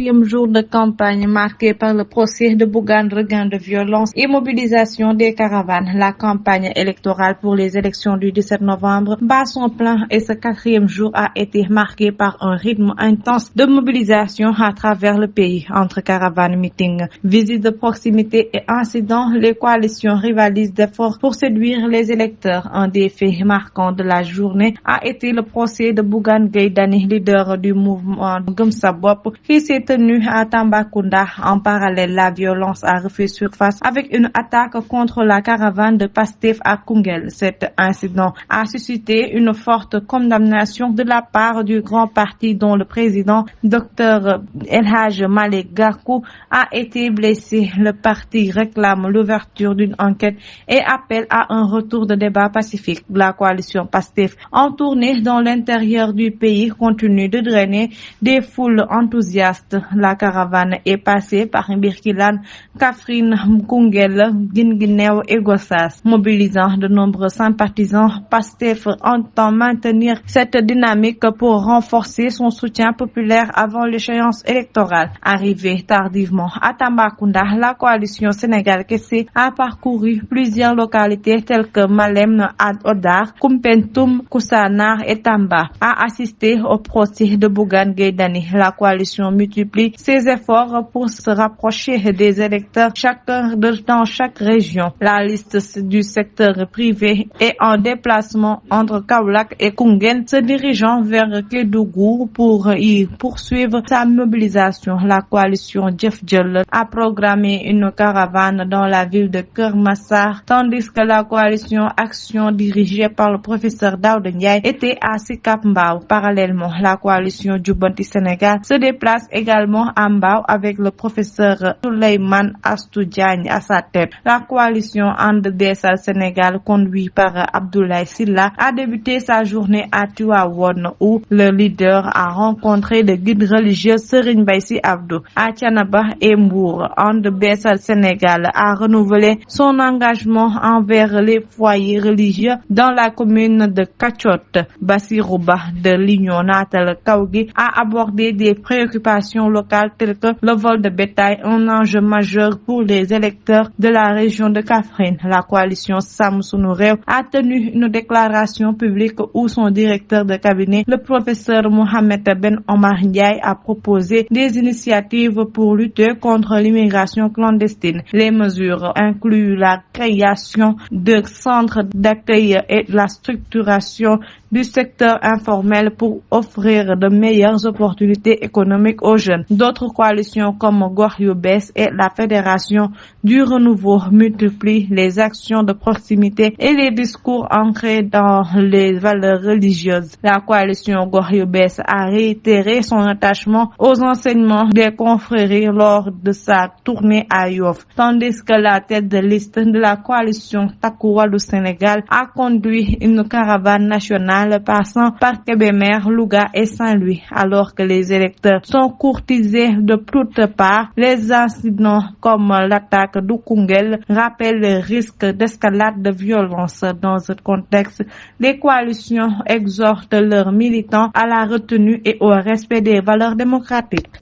4e jour de campagne marqué par le procès de Bougane, regain de violence et mobilisation des caravanes. La campagne électorale pour les élections du 17 novembre bat son plein et ce 4e jour a été marqué par un rythme intense de mobilisation à travers le pays. Entre caravanes, meetings, visites de proximité et incidents, les coalitions rivalisent d'efforts pour séduire les électeurs. Un des faits marquants de la journée a été le procès de Bougane Gueye Dany, leader du mouvement Gëm Sa Bopp, qui s'est tenu à Tambacounda. En parallèle, la violence a refait surface avec une attaque contre la caravane de Pastef à Koungheul. Cet incident a suscité une forte condamnation de la part du grand parti dont le président, Dr El Hadj Malick Gakou, a été blessé. Le parti réclame l'ouverture d'une enquête et appelle à un retour de débat pacifique. La coalition Pastef, en tournée dans l'intérieur du pays, continue de drainer des foules enthousiastes. La caravane est passée par Birkilane, Kaffrine, Koungheul, Guinguinéo et Gossas. Mobilisant de nombreux sympathisants, Pastef entend maintenir cette dynamique pour renforcer son soutien populaire avant l'échéance électorale. Arrivée tardivement à Tambacounda, la coalition Sénégal Kessé a parcouru plusieurs localités telles que Malem Hodar, Koumpentoum, Koussanar et Tamba. A assisté au procès de Bougane Gueye Dany. La coalition multiplie ses efforts pour se rapprocher des électeurs dans chaque région. La liste du secteur privé est en déplacement entre Kaolack et Koungheul, se dirigeant vers Kédougou pour y poursuivre sa mobilisation. La coalition Jëf Jël a programmé une caravane dans la ville de Keur Massar, tandis que la coalition Action dirigée par le professeur Daouda Ndiaye était à Sicap Mbao. Parallèlement, la coalition Jubanti Sénégal se déplace également à Mbao avec le professeur Souleymane Astou Diagne à sa tête. La coalition And Dessal Sénégal, conduite par Abdoulaye Sylla, a débuté sa journée à Tivaouane où le leader a rencontré le guide religieux Serigne Mbaye Sy Abdou. À Thiénaba et Mbour, And Dessal Sénégal a renouvelé son engagement envers les foyers religieux dans la commune de Kachot. Bassirou Ba de l'Union Natal Kaougui a abordé des préoccupations locales telles que le vol de bétail, un enjeu majeur pour les électeurs de la région de Kaffrine. La coalition Sam Sunu Réew a tenu une déclaration publique où son directeur de cabinet, le professeur Mohamed Ben Omar Ndiaye, a proposé des initiatives pour lutter contre l'immigration clandestine. Les mesures incluent la création de centres d'accueil et la structuration du secteur informel pour offrir de meilleures opportunités économiques aux jeunes. D'autres coalitions comme Gox Yu Bess et la Fédération du Renouveau multiplient les actions de proximité et les discours ancrés dans les valeurs religieuses. La coalition Gox Yu Bess a réitéré son attachement aux enseignements des confréries lors de sa tournée à Yoff, tandis que la tête de liste de la coalition Takku Wallu Sénégal a conduit une caravane nationale passant par Kébémer, Louga et Saint-Louis. Alors que les électeurs sont courtisés de toutes parts, les incidents comme l'attaque de Koungheul rappellent le risque d'escalade de violence. Dans ce contexte, les coalitions exhortent leurs militants à la retenue et au respect des valeurs démocratiques.